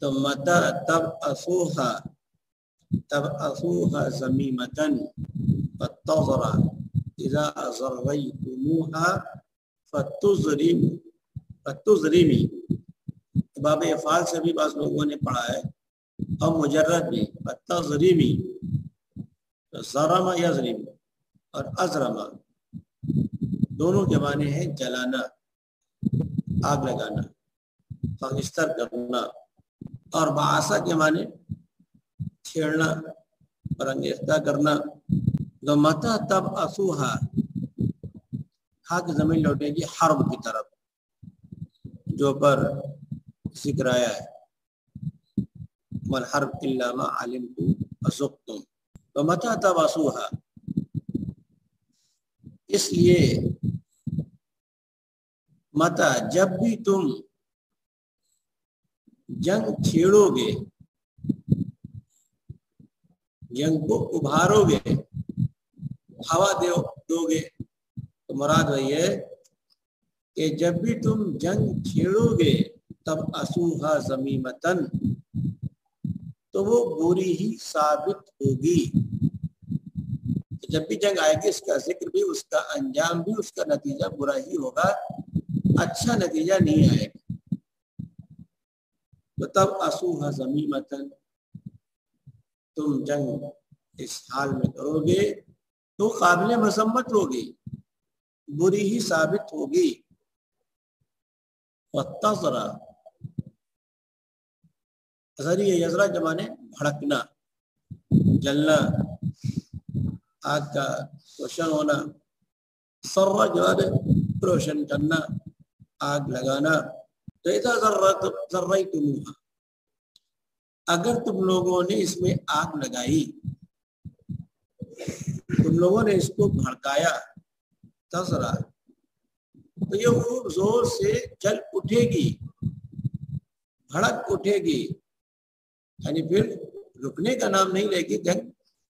تو متا تب اسوہا زمیمتن فتضرا اذا ذریتموہا فتزرمی. باب افعال سے بھی بعض لوگوں نے پڑھا ہے اور مجرد بھی فتزرمی. زرم یزرم اور ازرم دونوں کے معنی ہیں جلانا، آگ لگانا، خاکستر کرنا. اور بعثہ کے معنی چھیڑنا اور انگیختہ کرنا. تو متا تب اسوہا ہا کی زمین لوٹے گی حرب کی طرف جو پر ذکر آیا ہے والحرب الا ما علمتم وسقتم. تو متا تب اسوہا اس لیے متا جب بھی تم جنگ چھیڑو گے، جنگ کو ابھارو گے، ہوا دو گے، تو مراد وہی ہے کہ جب بھی تم جنگ چھیڑو گے تب اسوہا زمیمتن تو وہ بری ہی ثابت ہوگی. جب بھی جنگ آئے گی اس کا ذکر بھی، اس کا انجام بھی، اس کا نتیجہ برا ہی ہوگا، اچھا نتیجہ نہیں آئے گا. تو تب اسوہا زمیمتن تم جنگ اس حال میں کرو گے تو قابل مذمت ہوگی، بری ہی ثابت ہوگی. وَتَّزْرَ ذریعہ یزرا کے معنی بھڑکنا، جلنا، آگ کا روشن ہونا. سرہ جو ہے روشن کرنا، آگ لگانا. تو اذا ذریتموہا اگر تم لوگوں نے اس میں آگ لگائی، تم لوگوں نے اس کو بھڑکایا، تزرا تو یہ خوب زور سے جل اٹھے گی، بھڑک اٹھے گی، یعنی پھر رکنے کا نام نہیں لے گی، جنگ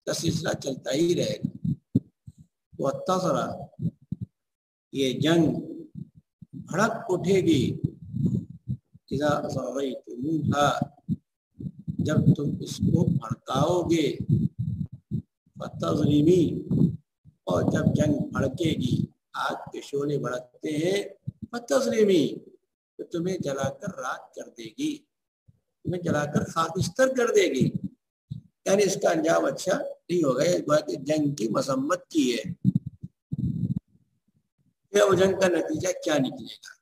کا سلسلہ چلتا ہی رہے گا. وہ تزرا یہ جنگ بھڑک اٹھے گی، اذا ذریتموہا جب تم اس کو بھڑکاؤ گے، فتزرمی اور جب جنگ بھڑکے گی، آگ کے شعلے بھڑکتے ہیں، فتزرمی تو تمہیں جلا کر راکھ کر دے گی، تمہیں جلا کر خاکستر کر دے گی. یعنی اس کا انجام اچھا نہیں ہوگا. یہ جنگ کی مذمت کی ہے، وہ جنگ کا نتیجہ کیا نکلے گا،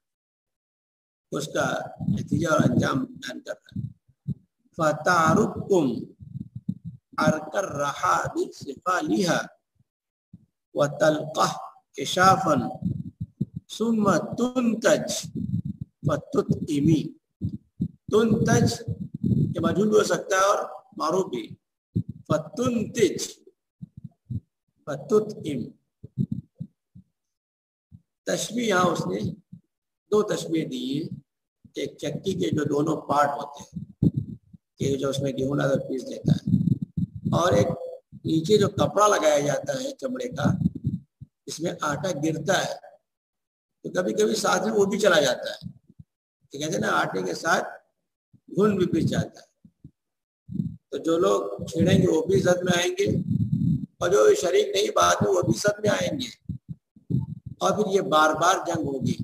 اس کا نتیجہ اور انجام بیان کر رہا ہے. فَتَعْرُكُمْ عَرْكَ الرَّحَابِ سِفَالِهَا وَتَلْقَهْ كِشَافًا ثُمَّ تُنْتَجْ فَتُطْعِمِ. تُنْتَجْ یہ مجهول بھی ہو سکتا ہے اور معروف بھی. فَتُنْتِجْ فَتُطْعِمِ تشبیہ یہاں اس نے دو تشبیہ دی ہے. ایک چکی کے جو دونوں پارٹ ہوتے ہیں کہ جو اس میں گیہوں لا کر پیس دیتا ہے، اور ایک نیچے جو کپڑا لگایا جاتا ہے چمڑے کا، اس میں آٹا گرتا ہے تو کبھی کبھی ساتھ میں وہ بھی چلا جاتا ہے. تو کہتے ہیں نا آٹے کے ساتھ گھن بھی پس جاتا ہے. تو جو لوگ چھیڑیں گے وہ بھی زد میں آئیں گے، اور جو شریک نہیں بعد میں وہ بھی زد میں آئیں گے. اور پھر یہ بار بار جنگ ہوگی.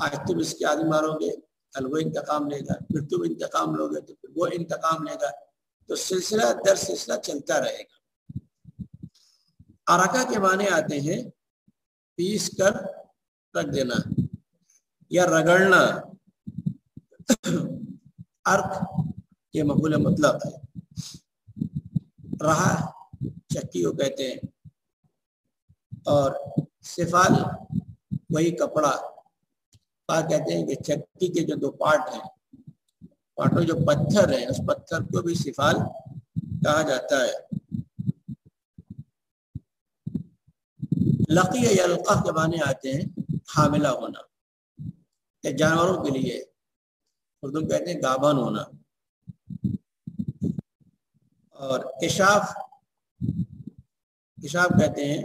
آج تم اس کے آدمی مارو گے، کل وہ انتقام لے گا، پھر تم انتقام لو گے تو پھر وہ انتقام لے گا. تو سلسلہ در سلسلہ چلتا رہے گا. عرقہ کے معنی آتے ہیں پیس کر رکھ دینا یا رگڑنا. عرق یہ مفعول مطلق ہے. رہا چکی کو کہتے ہیں، اور سفال وہی کپڑا. کہتے ہیں کہ چکی کے جو دو پارٹ ہیں، پارٹوں جو پتھر ہیں، اس پتھر کو بھی سفال کہا جاتا ہے. لقی یلقہ کے معنی آتے ہیں حاملہ ہونا، یا جانوروں کے لیے اردو کہتے ہیں گابن ہونا. اور کشاف کہتے ہیں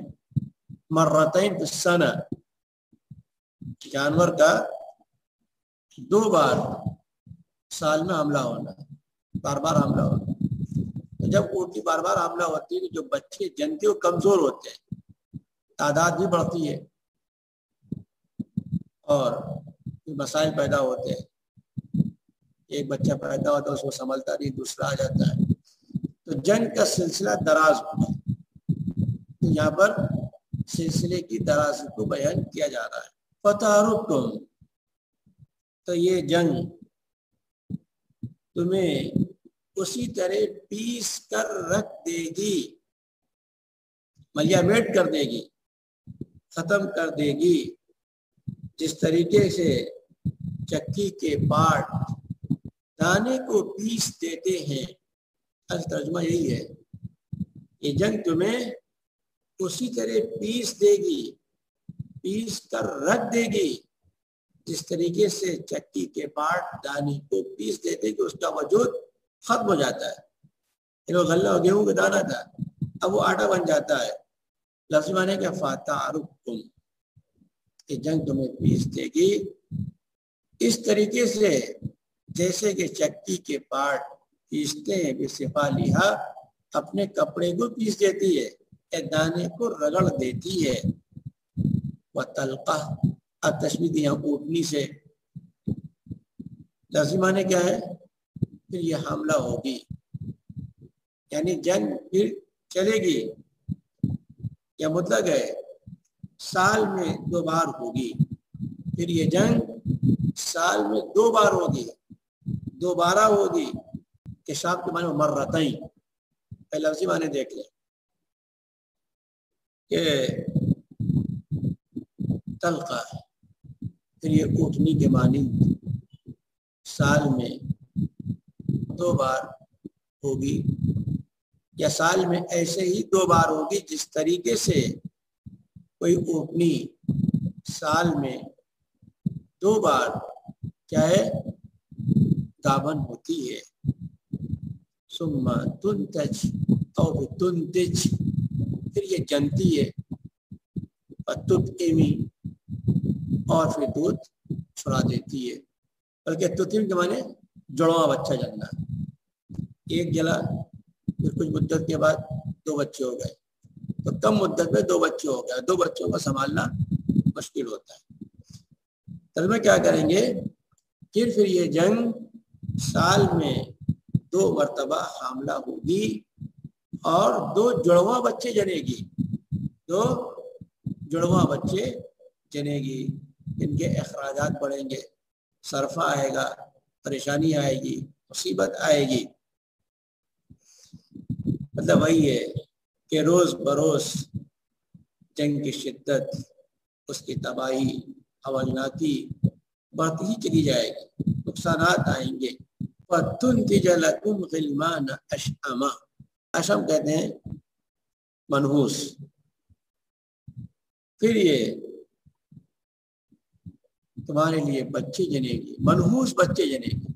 مرتين في السنة، جانور کا دو بار سال میں حملہ ہونا، بار بار حملہ ہونا. تو جب اونٹنی بار بار حملہ ہوتی ہے تو جو بچے جنتے وہ کمزور ہوتے ہیں، تعداد بھی بڑھتی ہے اور مسائل پیدا ہوتے ہیں. ایک بچہ پیدا ہوتا ہے اس کو سنبھلتا نہیں، دوسرا آ جاتا ہے. تو جنگ کا سلسلہ دراز ہوگا. تو یہاں پر سلسلے کی درازی کو بیان کیا جا رہا ہے. فتعرکم، تو یہ جنگ تمہیں اسی طرح پیس کر رکھ دے گی، ملیامیٹ کر دے گی، ختم کر دے گی، جس طریقے سے چکی کے پارٹ دانے کو پیس دیتے ہیں. ترجمہ یہی ہے، یہ جنگ تمہیں اسی طرح پیس دے گی، پیس کر رکھ دے گی، جس طریقے سے چکی کے پارٹ دانے کو پیس دیتے کہ اس کا وجود ختم ہو جاتا ہے. غلہ اور گیہوں کا دانا تھا، اب وہ آٹا بن جاتا ہے. لفظ معنی کیا؟ فتعرکم، یہ جنگ تمہیں پیس دے گی اس طریقے سے جیسے کہ چکی کے پارٹ پیستے ہیں. بصفالیہا، اپنے کپڑے کو پیس دیتی ہے، دانے کو رگڑ دیتی ہے. وتلقح، اب تشبیہ دی یہاں اونٹنی سے. لفظی معنی کیا ہے؟ پھر یہ حملہ ہوگی، یعنی جنگ پھر چلے گی. یا مطلق ہے سال میں 2 بار ہوگی. پھر یہ جنگ سال میں 2 بار ہوگی، دوبارہ ہوگی. کشاف کے معنی مرتين، لفظی معنی دیکھ لیں کہ تلقا، پھر یہ اونٹنی کے معنی سال میں 2 بار ہوگی، یا سال میں ایسے ہی 2 بار ہوگی جس طریقے سے کوئی اونٹنی سال میں 2 بار کیا ہے گابن ہوتی ہے. ثم تنتج اور تنتج، پھر یہ جنتی ہے. تطعمی، اور پھر دودھ چھڑا دیتی ہے. بلکہ تطعیم کے معنی جڑواں بچہ جننا. ایک جلا، پھر کچھ مدت کے بعد 2 بچے ہو گئے، تو کم مدت میں 2 بچے ہو گئے. 2 بچوں کو سنبھالنا مشکل ہوتا ہے. ترجمہ کیا کریں گے؟ پھر یہ جنگ سال میں 2 مرتبہ حاملہ ہوگی اور 2 جڑواں بچے جنے گی. 2 جڑواں بچے جنے گی. ان کے اخراجات بڑھیں گے، صرفہ آئے گا، پریشانی آئے گی، مصیبت آئے گی. مطلب وہی ہے کہ روز بروز جنگ کی شدت، اس کی تباہی، ہولناکی بڑھتی ہی چلی جائے گی، نقصانات آئیں گے. وَتُنْتِجَ لَكُمْ غِلْمَانَ أَشْأَمَا، اشم کہتے ہیں منحوس. پھر یہ تمہارے لیے بچے جنے گی، منحوس بچے جنے گی.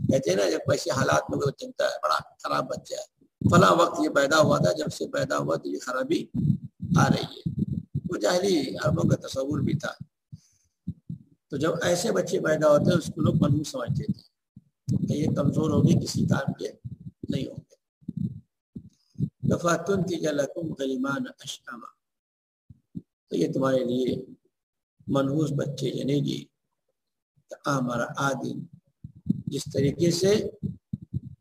کہتے ہیں نا جب ایسے حالات میں چلتا ہے بڑا خراب بچہ ہے، فلاں وقت یہ پیدا ہوا تھا، جب سے پیدا ہوا تو یہ خرابی آ رہی ہے. وہ جاہلی عربوں کا تصور بھی تھا. تو جب ایسے بچے پیدا ہوتے ہیں اس کو لوگ منحوس سمجھتے تھے کہ یہ کمزور ہو گئے، کسی کام کے نہیں ہوں گے. فَتُنْتِجَ لَكُمْ غِلْمَانَ أَشْأَمَا، تو یہ تمہارے لیے منحوس بچے جنے گی. آمر عادن، جس طریقے سے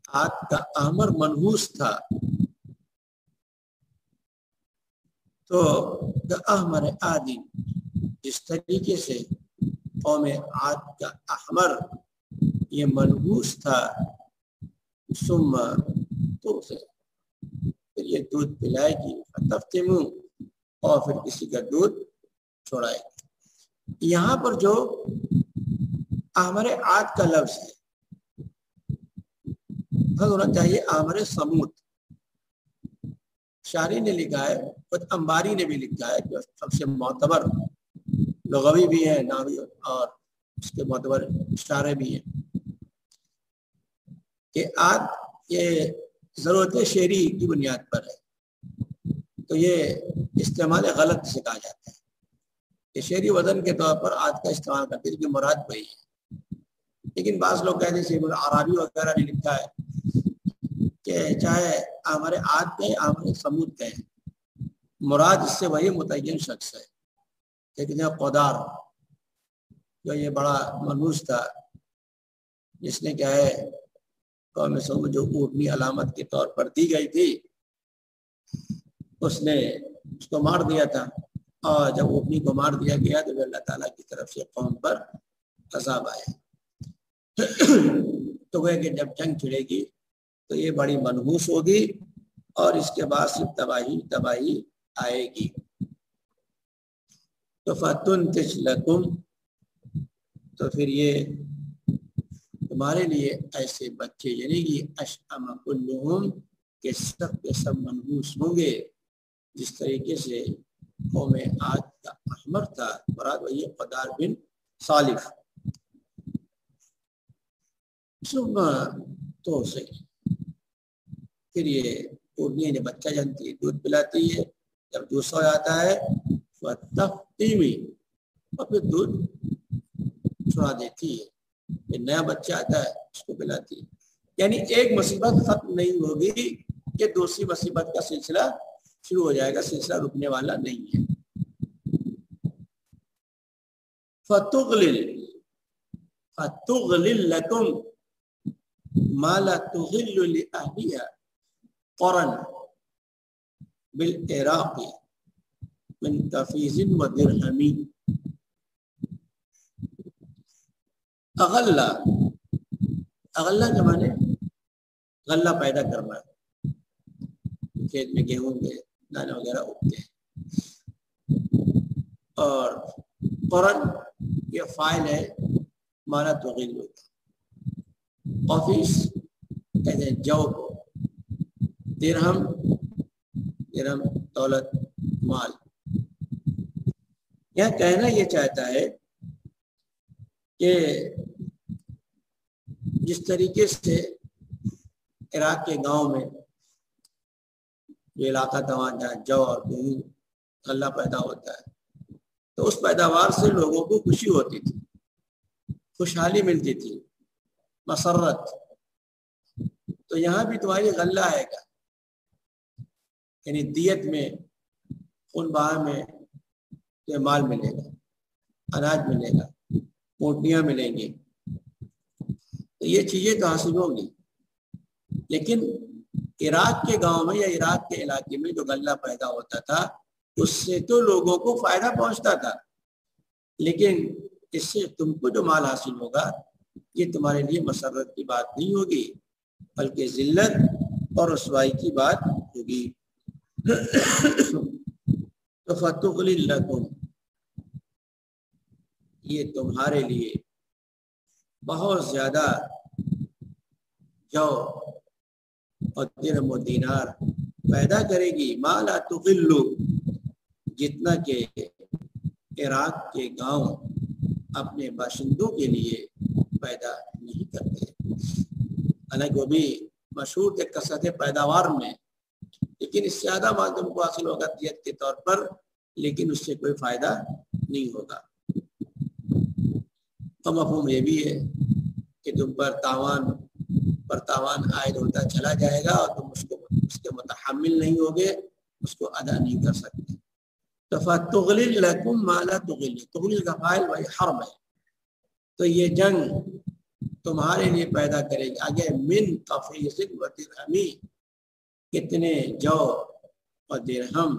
عاد کا آمر منحوس تھا، تو آمر عادن جس طریقے سے قوم عاد کا احمر یہ منحوس تھا. ثم تو پھر یہ دودھ پلائے گی، فتفتمو، اور پھر کسی کا دودھ چھوڑائے گی. یہاں پر جو آمر عاد کا لفظ ہے ہونا چاہیے آمر سمود. شاعری نے لکھا ہے، خود انباری نے بھی لکھا ہے، جو سب سے معتبر لغوی بھی ہے ناوی اور اس کے معتبر اشارے بھی ہیں، کہ عاد یہ ضرورت شعری کی بنیاد پر ہے. تو یہ استعمال غلط سے کہا جاتا ہے کہ شعری وزن کے طور پر عاد کا استعمال کرتے ہیں، کہ مراد وہی ہے. لیکن بعض لوگ کہتے ہیں عربی وغیرہ نے لکھا ہے کہ چاہے ہمارے عاد کہیں ہمارے سمود کہیں، مراد اس سے وہی متعین شخص ہے۔ لیکن قدار جو یہ بڑا منحوس تھا، جس نے کیا ہے قوم سمود جو اونٹنی علامت کے طور پر دی گئی تھی، اس نے اس کو مار دیا تھا، اور جب اونٹنی کو مار دیا گیا تو اللہ تعالیٰ کی طرف سے قوم پر عذاب آیا۔ تو وہ کہ جب جنگ چھڑے گی تو یہ بڑی منحوس ہوگی اور اس کے بعد صرف تباہی آئے گی۔ تو فَتُنْتِجْ لَكُمْ، تو پھر یہ تمہارے لیے ایسے بچے، یعنی کہ اشأم کلہم کہ سب کے سب منحوس ہوں گے، جس طریقے سے قوم عاد کا احمر تھا، مراد وہی قدار بن صالف۔ تو صحیح، پھر یہ اونٹنی نے بچہ جنتی دودھ پلاتی ہے، جب دوسرا ہو جاتا ہے وَتَفْتِمِ، اور پھر دودھ چھڑا دیتی ہے، پھر نیا بچہ آتا ہے اس کو پلاتی ہے۔ یعنی ایک مصیبت ختم نہیں ہوگی کہ دوسری مصیبت کا سلسلہ شروع ہو جائے گا، سلسلہ رکنے والا نہیں ہے۔ فَتُغْلِلْ لَكُمْ مَا لَا تُغِلُّ لِأَهْلِهَا قَرًا بِالْعِرَاقِ مِنْ تَفِيزٍ وَدِرْهَمٍ۔ اغلہ کے معنی غلہ پیدا کرنا ہے، کھیت میں گیہوں کے دانے وغیرہ اگتے ہیں، اور قرن یہ فاعل ہے، مالا تغل ہوتا، قفیس کہتے ہیں جو کو، درہم دولت مال۔ یہ کہنا یہ چاہتا ہے کہ جس طریقے سے عراق کے گاؤں میں جو علاقہ تھا وہاں جہاں جو اور گیہوں غلہ پیدا ہوتا ہے، تو اس پیداوار سے لوگوں کو خوشی ہوتی تھی، خوشحالی ملتی تھی، مسرت۔ تو یہاں بھی تمہاری غلہ آئے گا، یعنی دیت میں، خون بہا میں یہ مال ملے گا، اناج ملے گا، اونٹنیاں ملیں گی، تو یہ چیزیں تو حاصل ہوگی۔ لیکن عراق کے گاؤں میں یا عراق کے علاقے میں جو غلہ پیدا ہوتا تھا، اس سے تو لوگوں کو فائدہ پہنچتا تھا، لیکن اس سے تم کو جو مال حاصل ہوگا یہ تمہارے لیے مسرت کی بات نہیں ہوگی، بلکہ ذلت اور رسوائی کی بات ہوگی۔ تو فَتُغْلِلْ لَكُمْ، یہ تمہارے لیے بہت زیادہ جو اور درہم و دینار پیدا کرے گی، ما لا تغل، جتنا کہ عراق کے گاؤں اپنے باشندوں کے لیے پیدا نہیں کرتے۔ حالانکہ وہ بھی مشہور تھے کثرت پیداوار میں، لیکن اس سے زیادہ مال تم کو حاصل ہوگا دیت کے طور پر، لیکن اس سے کوئی فائدہ نہیں ہوگا۔ تو مفہوم یہ بھی ہے کہ تم پر تاوان عائد ہوتا چلا جائے گا اور تم اس کے متحمل نہیں ہوگے، اس کو ادا نہیں کر سکتے۔ تو فَتُغْلِلْ لَكُمْ مَا لَا تُغِلُّ، تغلیل کا فاعل وہی حرب ہے، تو یہ جنگ تمہارے لیے پیدا کرے گی۔ آگے من تفیض و درہم، کتنے جو اور درہم،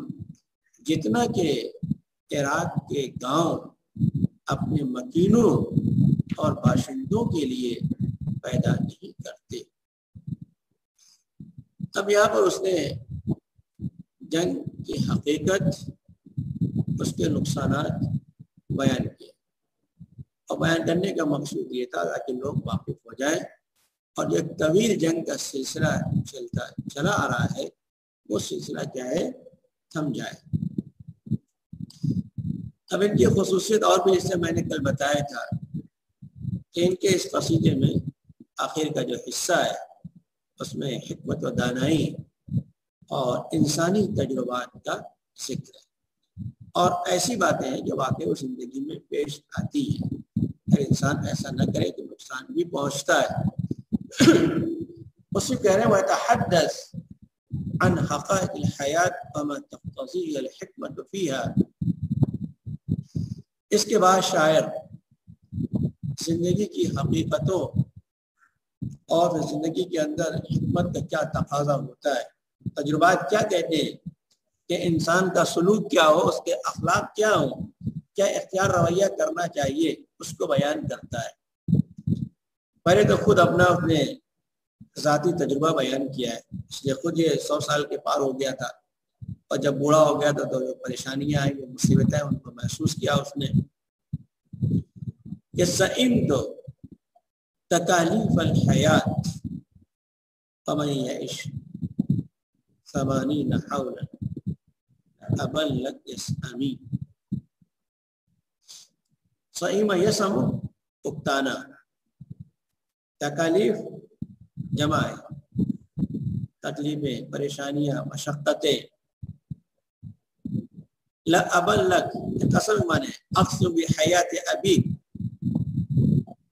جتنا کہ عراق کے گاؤں اپنے مکینوں اور باشندوں کے لیے پیدا نہیں کرتے۔ اب یہاں پر اس نے جنگ کی حقیقت، اس کے نقصانات بیان کیے، اور بیان کرنے کا مقصود یہ تھا تاکہ لوگ واقف ہو جائیں، اور جو طویل جنگ کا سلسلہ چلا آ رہا ہے وہ سلسلہ کیا ہے، تھم جائے۔ اب ان کی خصوصیت اور بھی، جیسے میں نے کل بتایا تھا کہ ان کے اس قصیدے میں آخر کا جو حصہ ہے اس میں حکمت و دانائی اور انسانی تجربات کا ذکر ہے، اور ایسی باتیں ہیں جو واقعی زندگی میں پیش آتی ہیں۔ اگر انسان ایسا نہ کرے تو نقصان بھی پہنچتا ہے۔ اسی کہہ رہے ہیں وَيَتَحَدَّثْ عَنْ حَقَائِقِ الْحَيَاةِ وَمَا تَقْتَضِيهِ الْحِكْمَةُ فِيهَا۔ اس کے بعد شاعر زندگی کی حقیقتوں اور زندگی کے اندر حکمت کا کیا تقاضا ہوتا ہے، تجربات کیا کہتے ہیں کہ انسان کا سلوک کیا ہو، اس کے اخلاق کیا ہو، کیا اختیار رویہ کرنا چاہیے، اس کو بیان کرتا ہے۔ پہلے تو خود اپنے ذاتی تجربہ بیان کیا ہے، اس لیے خود یہ 100 سال کے پار ہو گیا تھا، اور جب بوڑھا ہو گیا تھا تو جو پریشانیاں آئیں، جو مصیبتیں ان کو محسوس کیا اس نے کہ سئمت تکالیف الحیات فمن یعش 80 حولا ابلغ یسأمی۔ سئم یسم اکتانا، تکالیف جمع ہے، تکلیفیں، پریشانیاں، مشقتیں۔ لأبلغ قسم مانے اقسم بحیات ابی،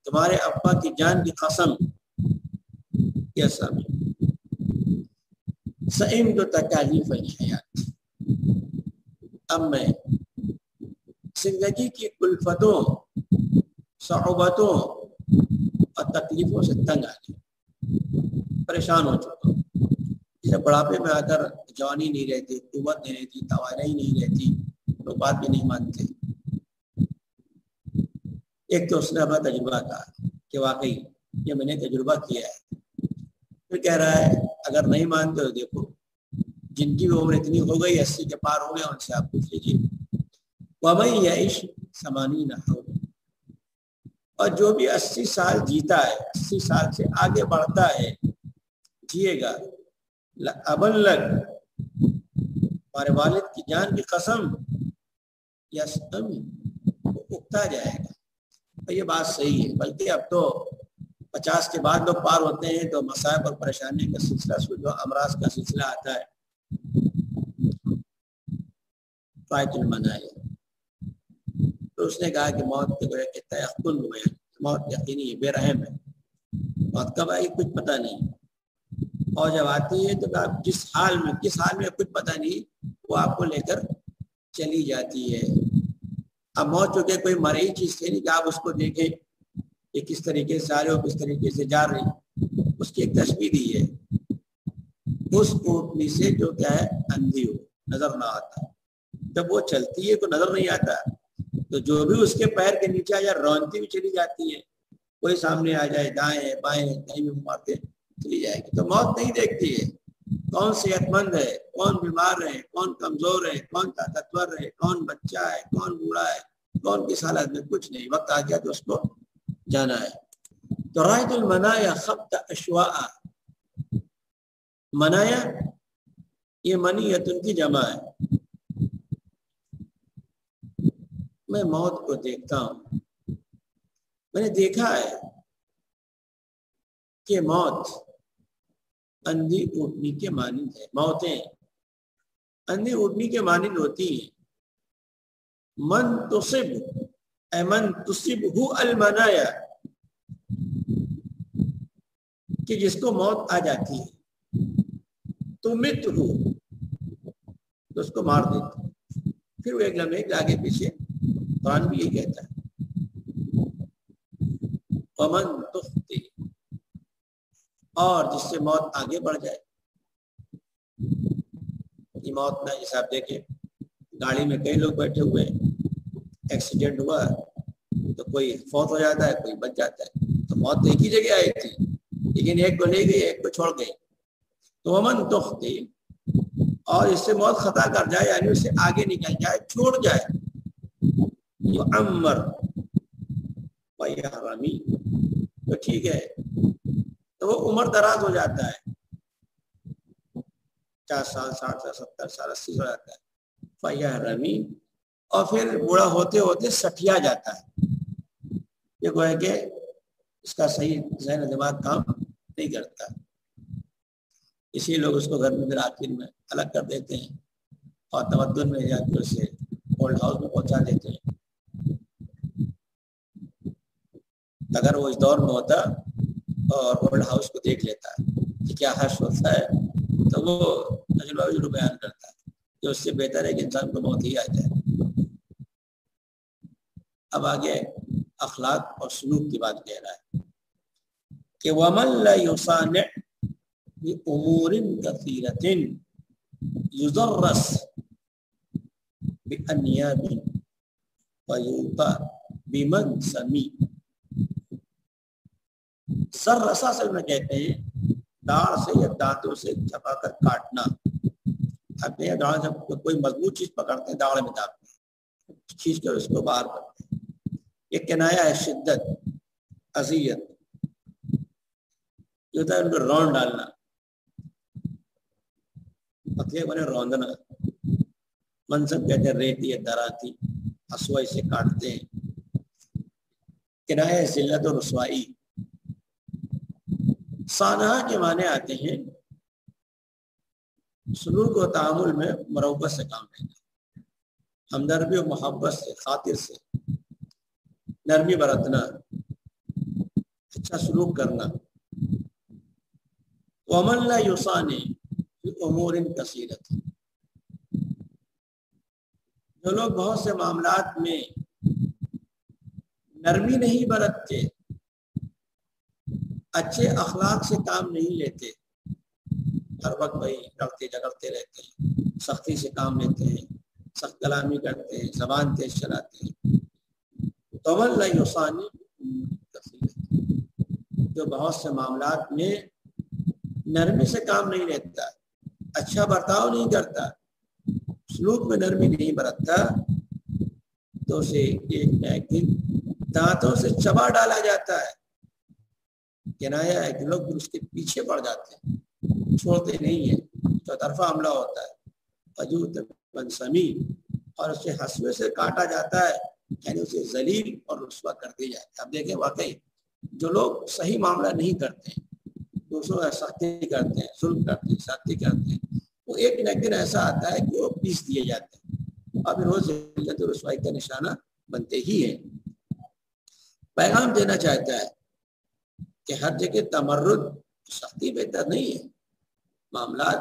تمہارے ابا کی جان کی قسم، یسأمی سئمت تکالیف الحیات، اب میں زندگی کی الفتوں، صعوبتوں اور تکلیفوں سے تنگ آ گیا، پریشان ہو چکا ہوں۔ جیسے بڑھاپے میں آ کر جوانی نہیں رہتی، قوت نہیں رہتی، توانائی نہیں رہتی، لوگ بات بھی نہیں مانتے۔ ایک تو اس نے اپنا تجربہ کہا کہ واقعی یہ میں نے تجربہ کیا ہے، پھر کہہ رہا ہے اگر نہیں مانتے تو دیکھو جن کی عمر اتنی ہو گئی 80 کے پار ہو گئے، ان سے آپ پوچھ لیجیے۔ وَمَن يَعِشْ 80 حولا، اور جو بھی 80 سال جیتا ہے، 80 سال سے آگے بڑھتا ہے، جیے گا، لأبلغ ہمارے والد کی جان کی قسم، یسأمی وہ اکتا جائے گا۔ اور یہ بات صحیح ہے، بلکہ اب تو 50 کے بعد لوگ پار ہوتے ہیں تو مصائب اور پریشانی کا سلسلہ، جو امراض کا سلسلہ آتا ہے، فائت المنایا، تو اس نے کہا کہ موت کے تیقن ہوئے، موت یقینی ہے، بے رحم ہے، موت کب آئی کچھ پتہ نہیں، اور جب آتی ہے تو آپ کس حال میں کچھ پتہ نہیں، وہ آپ کو لے کر چلی جاتی ہے۔ اب موت چونکہ کوئی مرئی چیز تھی نہیں کہ آپ اس کو دیکھیں کہ کس طریقے سے آ رہے ہو، کس طریقے سے جا رہی، اس کی ایک تشبیہ دی ہے، اس اونٹنی سے جو کیا ہے اندھی ہو، نظر نہ آتا، جب وہ چلتی ہے تو نظر نہیں آتا، تو جو بھی اس کے پیر کے نیچے آ جائے رونتی بھی چلی جاتی ہے، کوئی سامنے آ جائے دائیں بائیں کہیں بھی مارتے چلی جائے گی، تو موت نہیں دیکھتی ہے کون صحت مند ہے، کون بیمار ہے، کون کمزور ہے، کون طاقتور ہے، کون بچہ ہے، کون بوڑھا ہے، کون کس حالت میں، کچھ نہیں، وقت آ گیا تو اس کو جانا ہے۔ تو رائد المنایا خبط اشواء، منایا یہ منیتن کی جمع ہے، میں موت کو دیکھتا ہوں، میں نے دیکھا ہے کہ موت اندھی اونٹنی کے مانند ہے، موتیں اندھی اونٹنی کے مانند ہوتی ہیں۔ من تصب اے من تصبہ المنایا، کہ جس کو موت آ جاتی ہے، تمت ہو تو اس کو مار دیتی، پھر وہ ایک لمحے آگے پیچھے، قرآن بھی یہی کہتا ہے ومن تخطی، اور جس سے موت آگے بڑھ جائے، یہ موت نہ، جیسے آپ دیکھیں گاڑی میں کئی لوگ بیٹھے ہوئے ہیں، ایکسیڈنٹ ہوا تو کوئی فوت ہو جاتا ہے، کوئی بچ جاتا ہے، تو موت تو ایک ہی جگہ آئی تھی لیکن ایک کو لے گئی ایک کو چھوڑ گئی، تو ومن تخطی، اور اس سے موت خطا کر جائے، یعنی اس سے آگے نکل جائے، چھوڑ جائے، یعمر ویحرمی، تو ٹھیک ہے، تو وہ عمر دراز ہو جاتا ہے، 50 سال 60 سال 70 سال 80 ہو جاتا ہے، فیحرمی، اور پھر بوڑھا ہوتے ہوتے سٹیا جاتا ہے، یہ گویا کہ اس کا صحیح ذہن دماغ کام نہیں کرتا، اسی لوگ اس کو گھر میں پھر آخر میں الگ کر دیتے ہیں اور تمدن میں جا کے اسے اولڈ ہاؤس میں پہنچا دیتے ہیں۔ اگر وہ اس دور میں ہوتا اور اولڈ ہاؤس کو دیکھ لیتا کہ کیا حش ہوتا ہے تو وہ تجربہ بیان کرتا ہے کہ اس سے بہتر ہے کہ انسان کو موت ہی آ جائے۔ اب آگے اخلاق اور سلوک کی بات کہہ رہا ہے کہ وَمَن لَا يُصَانِعْ بِأُمُورٍ كَثِيرَةٍ يُدَرَّسْ بِأَنْيَابٍ وَيُوْطَى بِمَنْ سَمِي۔ سررسا سے میں کہتے ہیں داڑھ سے یا دانتوں سے چپا کر کاٹنا۔ اب یہ داڑھ جب کوئی مضبوط چیز پکڑتے ہیں داڑھ میں داغتے ہیں، کھینچ کر اس کو باہر کرتے ہیں۔ یہ کنایا ہے شدت، اذیت، جو ہوتا ہے ان کو رون ڈالنا، پتلے بنے روندنا۔ منصب کہتے ہیں ریتی یا دراتی، ہسوائی سے کاٹتے ہیں۔ کنایا ہے ذلت و رسوائی۔ سانحہ کے معنی آتے ہیں سلوک و تعامل میں مروت سے کام لینا، ہمدردی و محبت سے، خاطر سے، نرمی برتنا، اچھا سلوک کرنا۔ وَمَن لَا يُصَانِعْ بِأُمُورٍ كَثِيرَةٍ، جو لوگ بہت سے معاملات میں نرمی نہیں برتتے، اچھے اخلاق سے کام نہیں لیتے، ہر وقت وہی لڑتے جھگڑتے رہتے ہیں، سختی سے کام لیتے ہیں، سخت کلامی کرتے ہیں، زبان تیز چلاتے ہیں۔ وَمَن لَا يُصَانِعْ جو بہت سے معاملات میں نرمی سے کام نہیں لیتا، اچھا برتاؤ نہیں کرتا، سلوک میں نرمی نہیں برتتا، تو اسے ایک نہ ایک دن دانتوں سے چبا ڈالا جاتا ہے۔ کنایا ہے کہ لوگ اس کے پیچھے پڑ جاتے ہیں، چھوڑتے نہیں ہیں، تو طرفہ حملہ ہوتا ہے۔ وجود بن سمی، اور اسے ہسوے سے کاٹا جاتا ہے، یعنی اسے ذلیل اور رسوا کر دیا جاتا ہے۔ اب دیکھیں واقعی جو لوگ صحیح معاملہ نہیں کرتے ہیں، دوسروں کا سختی کرتے ہیں، ظلم کرتے ہیں، سختی کرتے ہیں، وہ ایک نہ ایک دن ایسا آتا ہے کہ وہ پیس دیے جاتے ہیں، اور پھر وہ ذلت و رسوائی کا نشانہ بنتے ہی ہیں۔ پیغام دینا چاہتا ہے کہ ہر جگہ تمرد، سختی بہتر نہیں ہے، معاملات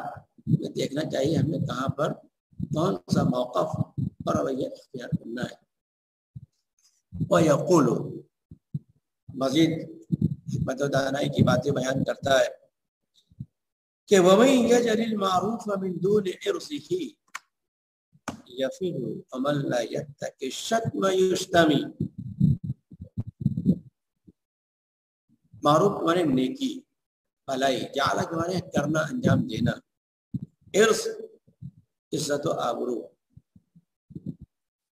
میں دیکھنا چاہیے ہمیں کہاں پر کون سا موقف اور رویہ اختیار کرنا ہے۔ وَيَقُولُ، مزید حکمت و دانائی کی باتیں بیان کرتا ہے کہ وَمَن يَجْعَلِ الْمَعْرُوفَ مِن دُونِ عِرْضِهِ يَفِرُّ وَمَن لَا يَتَّقِ الشَّتْمَ يُشْتَمِ۔ معروف کے معنی نیکی، بھلائی، جعلہ کے معنی کرنا، انجام دینا، عرض عزت و آبرو،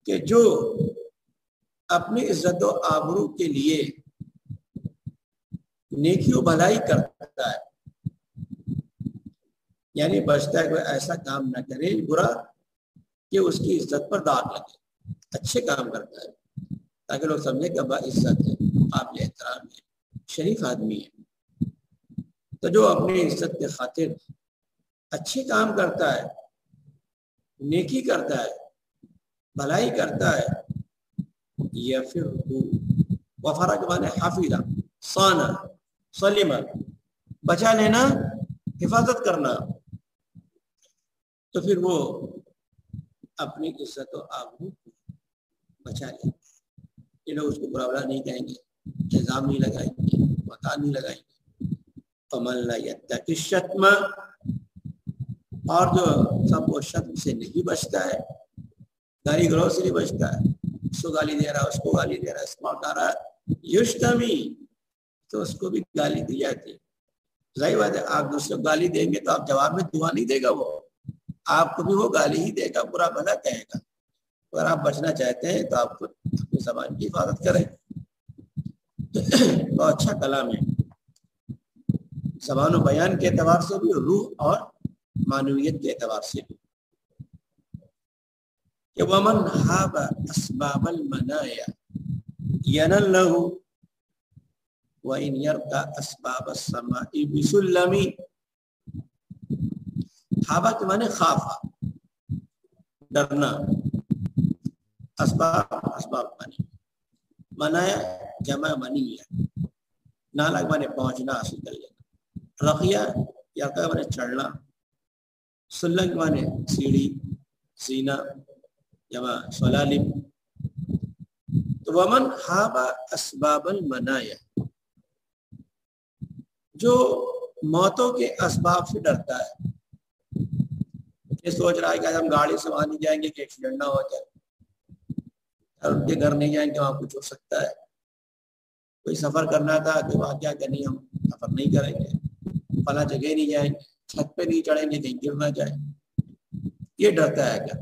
کہ جو اپنی عزت و آبرو کے لیے نیکی و بھلائی کرتا ہے، یعنی بچتا ہے کوئی ایسا کام نہ کرے برا کہ اس کی عزت پر داغ لگے، اچھے کام کرتا ہے تاکہ لوگ سمجھے کہ با عزت ہے، قابل احترام ہے، شریف آدمی ہے۔ تو جو اپنی عزت کے خاطر اچھے کام کرتا ہے، نیکی کرتا ہے، بھلائی کرتا ہے، یا پھر وفارہ کے معنی حافظہ، صانع، سلمہ، بچا لینا، حفاظت کرنا، تو پھر وہ اپنی عزت و آبرو کو بچا لیتا ہے۔ یہ لوگ اس کو برا بلا نہیں کہیں گے، الزام نہیں لگائیں گے، وقار نہیں لگائیں گے۔ فَمَن لَا يَتَّقِ الشَّتْمَ، اور جو سب وہ شتم سے نہیں بچتا ہے، گالی گلوچ سے نہیں بچتا ہے، اس کو گالی دے رہا ہے، اس کو گالی دے رہا ہے، استعمال کر رہا ہے، یشتمی، تو اس کو بھی گالی دی جاتی ہے۔ ظاہر بات ہے آپ دوسرے کو گالی دیں گے تو آپ جواب میں دعا نہیں دے گا، وہ آپ کو بھی وہ گالی ہی دے گا، برا بھلا کہے گا۔ اگر آپ بچنا چاہتے ہیں تو آپ اپنی زبان کی حفاظت کریں۔ تو اچھا کلام ہے، زبان و بیان کے اعتبار سے بھی، روح اور معنویت کے اعتبار سے بھی۔ کہ وَمَنْ حَابَ أَسْبَابَ الْمَنَايَا يَنَلْ لَهُ وَإِنْ يَرْقَ أَسْبَابَ السَّمَاءِ بِسُلَّمِ۔ حابہ کے معنی خافہ، ڈرنا، اسباب معنی منایا جمع منی ہے، نالک مانے پہنچنا حاصل کر لینا، رقیہ یرقہ مانے چڑھنا، سلنگ مانے سیڑھی، سینہ جمع سلالم۔ تو ومن خاب اسباب المنایا، جو موتوں کے اسباب سے ڈرتا ہے، یہ سوچ رہا ہے کہ ہم گاڑی سے وہاں نہیں جائیں گے کہ ایکسیڈنٹ نہ ہو جائے، اور ان کے گھر نہیں جائیں گے وہاں کچھ ہو سکتا ہے، کوئی سفر کرنا تھا کہ وہاں کیا کرنی، ہم سفر نہیں کریں گے، فلاں جگہ نہیں جائیں گے، چھت پہ نہیں چڑھیں گے کہیں گر نہ جائیں، یہ ڈرتا ہے کیا؟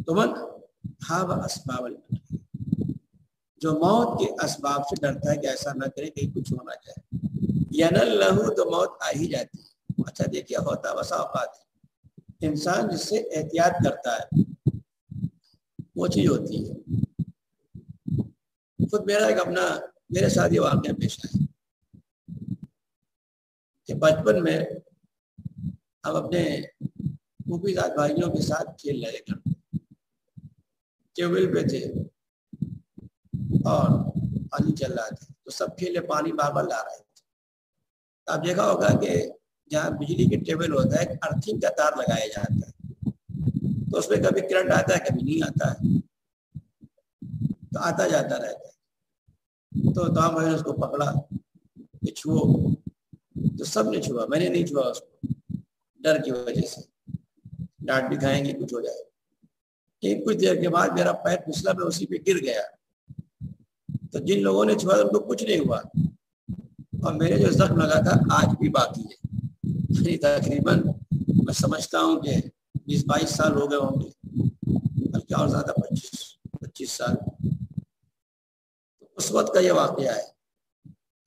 تو من خاب اسباب المنایا، جو موت کے اسباب سے ڈرتا ہے کہ ایسا نہ کرے کہیں کچھ ہونا جائے، ینل لہو، تو موت آ ہی جاتی ہے۔ اچھا دیکھیے ہوتا بسا اوقات انسان جس سے احتیاط کرتا ہے وہ چیز ہوتی ہے۔ خود میرا ایک اپنا میرے ساتھ یہ واقعہ پیش آیا کہ بچپن میں ہم اپنے پھوپھی زاد بھائیوں کے ساتھ کھیل رہے کرتے، ٹیوب ویل پہ تھے اور پانی چل رہا تھا، تو سب کھیلے پانی بار بار لا رہے تھے۔ آپ دیکھا ہوگا کہ جہاں بجلی کے ٹیبل ہوتا ہے ایک ارتھنگ کا تار لگایا جاتا ہے، تو اس میں کبھی کرنٹ آتا ہے کبھی نہیں آتا ہے، تو آتا جاتا رہتا ہے۔ تو ہم نے اس کو پکڑا کہ چھو، تو سب نے چھوا، میں نے نہیں چھوا اس کو ڈر کی وجہ سے، ڈانٹ بھی کھائیں گے کچھ ہو جائے۔ لیکن کچھ دیر کے بعد میرا پیر پھسلا، میں اسی پہ گر گیا، تو جن لوگوں نے چھوا ان کو کچھ نہیں ہوا، اور میرے جو زخم لگا تھا آج بھی باقی ہے، تقریباً میں سمجھتا ہوں کہ 20-22 سال ہو گئے ہوں گے، بلکہ اور زیادہ 25 سال۔ اس وقت کا یہ واقعہ ہے،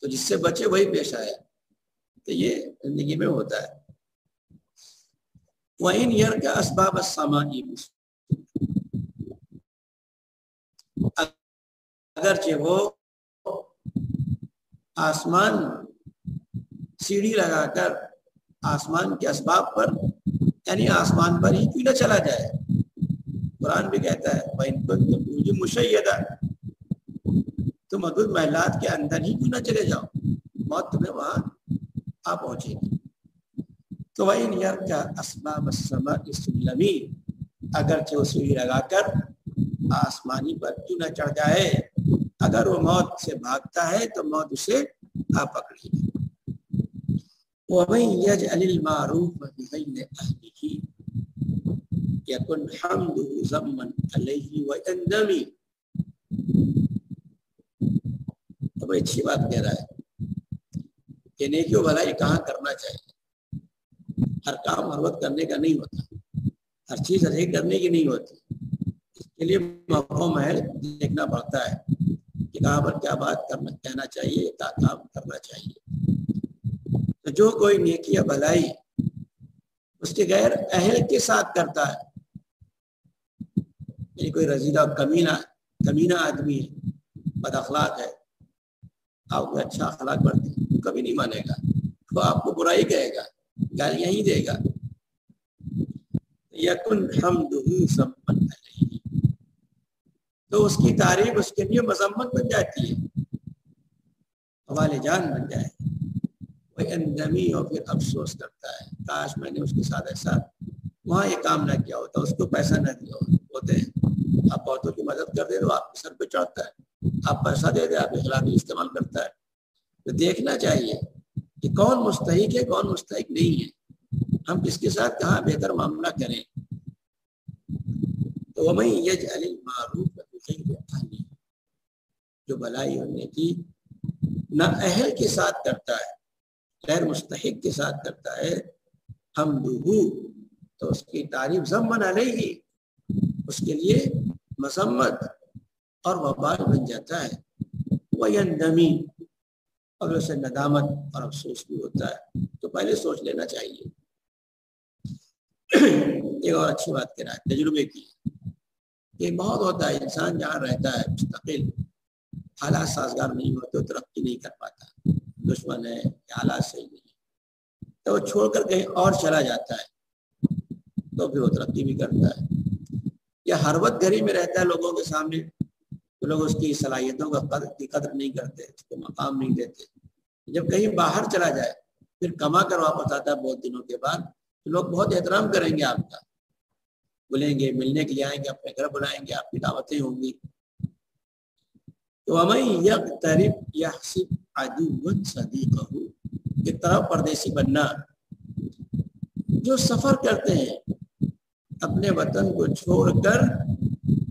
تو جس سے بچے وہی پیش آئے، تو یہ زندگی میں ہوتا ہے۔ وَإِنْ يَرْكَ أَسْبَابَ السَّمَاءِ، اگرچہ وہ آسمان سیڑھی لگا کر آسمان کے اسباب پر، یعنی آسمان پر ہی کیوں نہ چلا جائے، قرآن بھی کہتا ہے وَإِن كُنتُمْ فِي بُرُوجٍ مُشَيَّدَةٍ، تم حدود محلات کے اندر ہی کیوں نہ چلے جاؤ، موت تمہیں وہاں آ پہنچے گی۔ تو وَإِنْ يَرْكَ أَسْبَابَ السَّمَاءِ سُلَّمٍ، اگرچہ وہ سیڑھی لگا کر آسمانی پر کیوں نہ چڑھ جائے، اگر وہ موت سے بھاگتا ہے تو موت اسے آ پکڑے گی۔ وَمَن يَجْعَلِ الْمَعْرُوفَ بِغَيْرِ أَهْلِهِ يَكُنْ حَمْدُهُ ذَمًّا عَلَيْهِ وَيَنْدَمِ۔ تو بڑی اچھی بات کہہ رہا ہے کہ نیکی و بھلائی کہاں کرنا چاہیے، ہر کام ہر وقت کرنے کا نہیں ہوتا، ہر چیز ہر ایک کرنے کی نہیں ہوتی، اس کے لیے موقع محل دیکھنا پڑتا ہے کہ کہاں پر کیا بات کہنا چاہیے، کیا کام کرنا چاہیے۔ تو جو کوئی نیکی یا بھلائی اس کے غیر اہل کے ساتھ کرتا ہے، یعنی کوئی رزیدہ کمینہ آدمی ہے، بد اخلاق ہے، آپ کو اچھا اخلاق برتے کبھی نہیں مانے گا، وہ آپ کو برائی کہے گا، گالیاں ہی دے گا۔ یکن حمدہ ذمًا علیہ، تو اس کی تعریف اس کے لیے مذمت بن جاتی ہے، حوالے جان بن جائے، وہ اندمی اور پھر افسوس کرتا ہے کاش میں نے اس کے ساتھ ایسا وہاں یہ کام نہ کیا ہوتا، اس کو پیسہ نہ دیا ہوتے ہیں۔ آپ بہتوں کی مدد کر دے تو آپ کے سر پہ چڑھتا ہے، آپ پیسہ دے دے آپ اخلاقی استعمال کرتا ہے۔ تو دیکھنا چاہیے کہ کون مستحق ہے کون مستحق نہیں ہے، ہم کس کے ساتھ کہاں بہتر معاملہ کریں۔ تو وَمَن يَجْعَلِ الْمَعْرُوفَ بِغَيْرِ أَهْلِهِ، جو بھلائی اور نیکی نہ اہل کے ساتھ کرتا ہے، غیر مستحق کے ساتھ کرتا ہے، حمدہ، تو اس کی تعریف ذمًا علیہ، اس کے لیے مذمت اور وبال بن جاتا ہے، وَيَنْدَمِ، اور اسے ندامت اور افسوس بھی ہوتا ہے۔ تو پہلے سوچ لینا چاہیے۔ ایک اور اچھی بات کہہ رہا ہے تجربے کی، یہ بہت ہوتا ہے انسان جہاں رہتا ہے مستقل، حالات سازگار نہیں ہوتے، ترقی نہیں کر پاتا، دشمن ہے یا حالات صحیح نہیں ہے، تو وہ چھوڑ کر کہیں اور چلا جاتا ہے، تو پھر وہ ترقی بھی کرتا ہے، یا ہر وقت گھر ہی میں رہتا ہے لوگوں کے سامنے، تو لوگ اس کی صلاحیتوں کی قدر نہیں کرتے، اس کو مقام نہیں دیتے. جب کہیں باہر چلا جائے پھر کما کر واپس آتا ہے بہت دنوں کے بعد، تو لوگ بہت احترام کریں گے آپ کا، بلیں گے، ملنے کے لیے آئیں گے، اپنے گھر بلائیں گے، آپ کی دعوتیں ہوں گی. تو وَمَن يَقْتَرِبْ يَحْسِبْ عَدُوًّا صَدِيقَهُ، ایک طرف پردیسی بننا، جو سفر کرتے ہیں اپنے وطن کو چھوڑ کر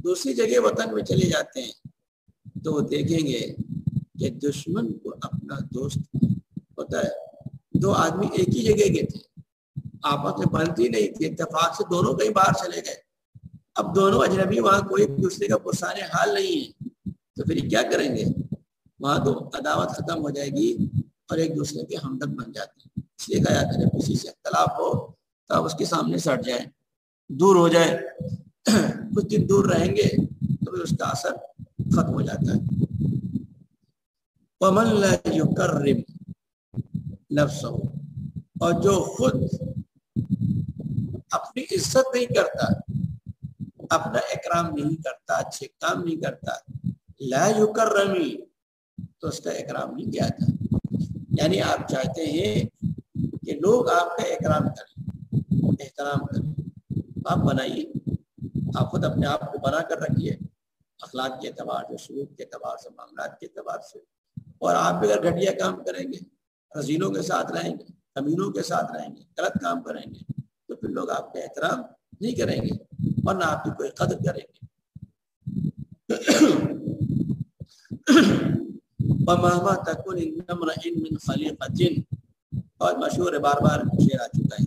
دوسری جگہ وطن میں چلے جاتے ہیں، تو وہ دیکھیں گے کہ دشمن کو اپنا دوست ہوتا ہے. دو آدمی ایک ہی جگہ کے تھے، آپس میں بنتی نہیں تھی، اتفاق سے دونوں کہیں باہر چلے گئے. اب دونوں اجنبی، وہاں کوئی دوسرے کا پرسان حال نہیں ہے، تو پھر کیا کریں گے؟ وہاں تو عداوت ختم ہو جائے گی اور ایک دوسرے کے ہمدرد بن جاتے ہیں. اس لیے کہا جاتا ہے کسی سے اختلاف ہو تو آپ اس کے سامنے سے ہٹ جائیں، دور ہو جائے، کچھ دن دور رہیں گے تو پھر اس کا اثر ختم ہو جاتا ہے. وَمَن لَا يُكَرِّمْ نَفْسَهُ، اور جو خود اپنی عزت نہیں کرتا، اپنا اکرام نہیں کرتا، اچھے کام نہیں کرتا، لا یکرمی، تو اس کا اکرام نہیں کیا جاتا. یعنی آپ چاہتے ہیں کہ لوگ آپ کا اکرام کریں، احترام کریں، آپ بنائیے، آپ خود اپنے آپ کو بنا کر رکھیے، اخلاق کے اعتبار سے، سلوک کے اعتبار سے، معاملات کے اعتبار سے. اور آپ بھی اگر گھٹیا کام کریں گے، رذیلوں کے ساتھ رہیں گے، کمینوں کے ساتھ رہیں گے، غلط کام کریں گے، تو پھر لوگ آپ کا احترام نہیں کریں گے اور نہ آپ کی کوئی قدر کریں گے. وَمَهْمَا تَكُنْ عِنْدَ امْرِئٍ مِّنْ خَلِيقَةٍ، اور مشہور ہے، بار بار شعر آ چکا ہے،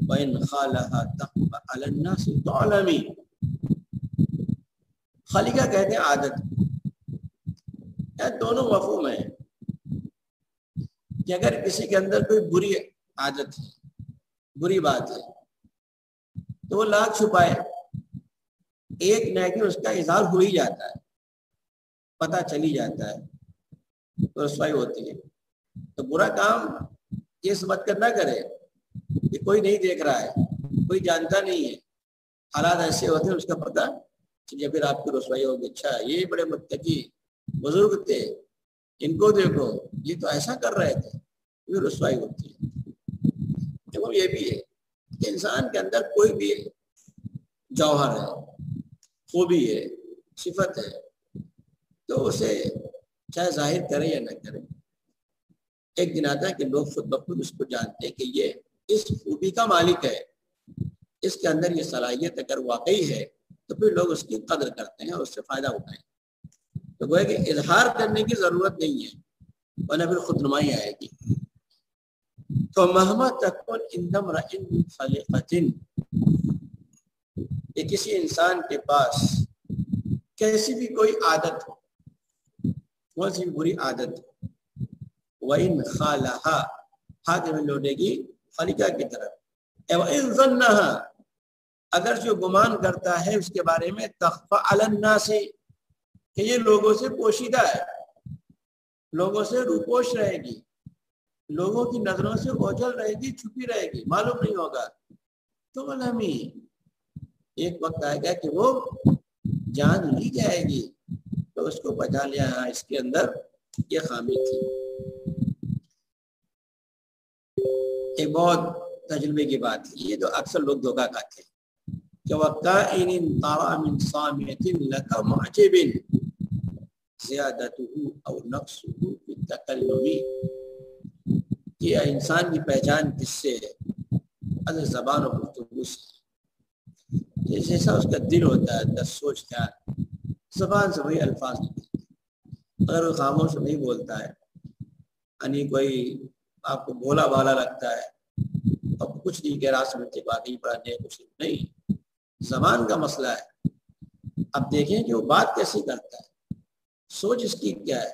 وَإِنْ خَالَهَا تَخْفَ عَلَى النَّاسِ تُعْلَمِ. خلیقہ کہتے ہیں عادت. دونوں مفہوم ہیں کہ اگر کسی کے اندر کوئی بری عادت ہے، بری بات ہے، تو وہ لاکھ چھپائے، ایک نیکی اس کا اظہار ہو ہی جاتا ہے، پتہ چلی جاتا ہے، تو رسوائی ہوتی ہے. تو برا کام یہ سمجھ کر نہ کرے کہ کوئی نہیں دیکھ رہا ہے، کوئی جانتا نہیں ہے، حالات ایسے ہوتے ہیں اس کا پتہ چلیے، پھر آپ کی رسوائی ہوگی. اچھا یہ بڑے متقی بزرگ تھے، ان کو دیکھو یہ تو ایسا کر رہے تھے، یہ رسوائی ہوتی ہے. دیکھو یہ بھی ہے کہ انسان کے اندر کوئی بھی جوہر ہے، خوبی ہے، صفت ہے، تو اسے چاہے ظاہر کرے یا نہ کرے، ایک دن آتا ہے کہ لوگ خود بخود اس کو جانتے ہیں کہ یہ اس خوبی کا مالک ہے، اس کے اندر یہ صلاحیت اگر واقعی ہے تو پھر لوگ اس کی قدر کرتے ہیں اور اس سے فائدہ اٹھائیں. تو گویا کہ اظہار کرنے کی ضرورت نہیں ہے، ورنہ پھر خود نمائی آئے گی. تو مہما تکن عند امرئ من خلیقۃ، کہ کسی انسان کے پاس کیسی بھی کوئی عادت ہو، کون سی بھی بری عادت ہو، وَإِنْ خَالَهَا، ہاتھ میں لوٹے گی خلیقہ کی طرف. وَإِنْ ظَنَّهَا، اگر جو گمان کرتا ہے اس کے بارے میں، تَخْفَى عَلَى النَّاسِ، کہ یہ لوگوں سے پوشیدہ ہے، لوگوں سے روپوش رہے گی، لوگوں کی نظروں سے اوجھل رہے گی، چھپی رہے گی، معلوم نہیں ہوگا، تو غلامی ایک وقت آئے گا کہ وہ جان لی جائے گی، تو اس کو بچا لیا، اس کے اندر یہ خامی تھی. ایک بہت تجربے کی بات ہے، یہ تو اکثر لوگ دھوکہ کھاتے ہیں کہ وَقَائِنٍ طَرَى مِنْ صَامِتٍ لَكَ مُعْجِبٍ زِيَادَتُهُ أَوْ نَقْصُهُ فِي التَّكَلُّمِ، کہ انسان کی پہچان کس سے ہے؟ اگر زبان و گفتگو سے، جیسا اس کا دل ہوتا ہے، اندر سوچ خیال، زبان سے وہی الفاظ نکلتے ہیں. اگر وہ خاموش نہیں بولتا ہے، یعنی کوئی آپ کو بھولا بھالا لگتا ہے، اب کچھ نہیں کہہ رہا، سمجھتے باقی پڑھنے کچھ نہیں، زبان کا مسئلہ ہے. اب دیکھیں کہ وہ بات کیسی کرتا ہے، سوچ اس کی کیا ہے.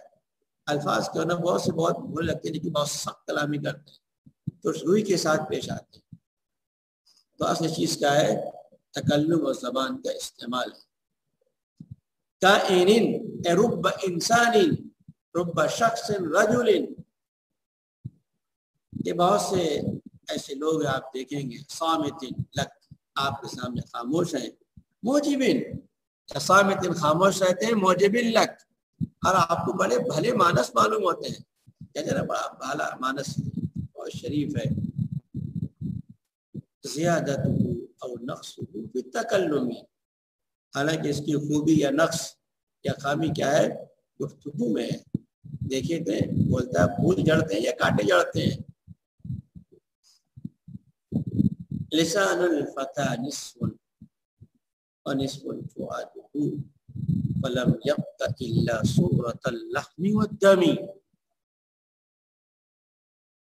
الفاظ کرنا بہت سے بہت بھولے لگتے ہیں، لیکن بہت سخت کلامی کرتے ہیں، تو روئی کے ساتھ پیش آتے ہیں. تو اصل چیز کیا ہے؟ تکلم اور زبان کا استعمال ہے. کائنین رب انسان رب شخص رجل، یہ بہت سے ایسے لوگ آپ دیکھیں گے، صامت لک، آپ کے سامنے خاموش ہیں، موجبن، صامت خاموش رہتے ہیں، موجب لک، اور آپ کو بڑے بھلے مانس معلوم ہوتے ہیں، کیا ذرا بڑا بھلا مانس اور شریف ہے. زیادت او نقص بالتکلم، حالانکہ اس کی خوبی یا نقص یا خامی کیا ہے؟ گفتگو میں ہے. دیکھیں تو بولتا ہے پھول جڑتے ہیں یا کانٹے جڑتے ہیں. لسان الفتى نصف ونصف فؤاده ولم يبق الا صورة اللحم والدم،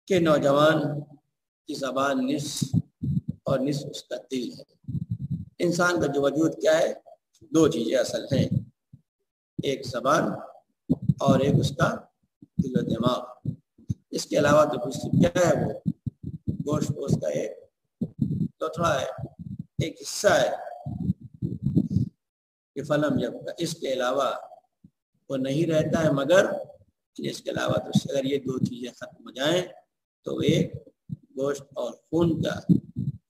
کہ نوجوان کی زبان نصف اور نصف اس کا دل ہے. انسان کا جو وجود کیا ہے؟ دو چیزیں اصل ہیں، ایک زبان اور ایک اس کا دل و دماغ. اس کے علاوہ تو کچھ کیا ہے؟ وہ گوشت اس کا ایک لوتھڑا ہے، ایک حصہ ہے کہ فلم جب اس کے علاوہ وہ نہیں رہتا ہے، مگر اس کے علاوہ تو اگر یہ دو چیزیں ختم ہو جائیں تو ایک گوشت اور خون کا،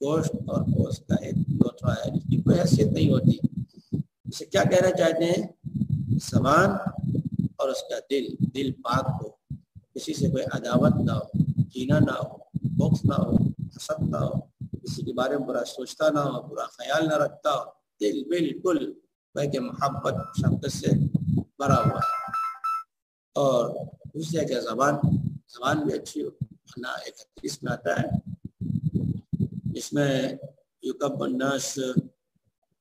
گوشت اور گوشت کا ایک لوتھڑا ہے جس کی کوئی حیثیت نہیں ہوتی. اسے کیا کہنا چاہتے ہیں؟ زبان اور اس کا دل، دل پاک ہو، کسی سے کوئی عداوت نہ ہو، کینہ نہ ہو، بغض نہ ہو، حسد نہ ہو، کسی کے بارے میں برا سوچتا نہ ہو، برا خیال نہ رکھتا ہو. دل بالکل کہ محبت شفقت سے بھرا ہوا ہے. اور دوسرے کہ زبان بھی اچھی ہو. ایک حدیث میں آتا ہے اس میں یکب الناس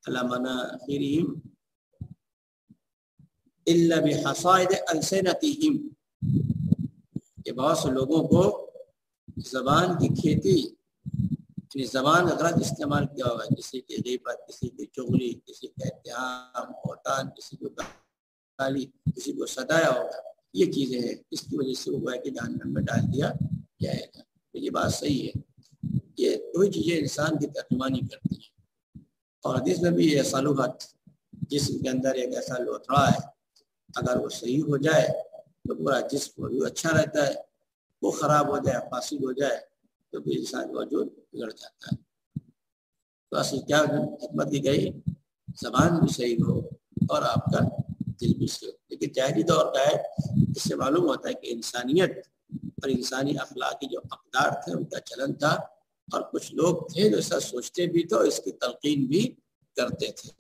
علی مناخرہم الا بحصائد السنتہم، کہ بہت سے لوگوں کو زبان کی کھیتی، یعنی زبان کا غلط استعمال کیا ہوا ہے، کسی کی غیبت، کسی کی چغلی، کسی کا اتہام، بہتان، کسی کو گالی، کسی کو ستایا ہوگا. یہ چیزیں ہیں، اس کی وجہ سے ہوا ہے کہ جہنم میں ڈال دیا جائے گا. تو یہ بات صحیح ہے. یہ دو چیزیں انسان کی ترجمانی کرتی ہیں. اور حدیث میں بھی یہ صلوحت، جسم کے اندر ایک ایسا لوتھڑا ہے، اگر وہ صحیح ہو جائے تو پورا جسم بھی اچھا رہتا ہے. وہ خراب ہو جائے، فاسد ہو جائے تو بھی انسان کا وجود بگڑ جاتا ہے. تو اصل کیا خدمت کی گئی؟ زبان بھی صحیح ہو اور آپ کا دل بھی صحیح ہو. لیکن جاہلی دور کا ہے، اس سے معلوم ہوتا ہے کہ انسانیت اور انسانی اخلاقی جو اقدار تھے ان کا چلن تھا، اور کچھ لوگ تھے جو ایسا سوچتے بھی تھے اور اس کی تلقین بھی کرتے تھے.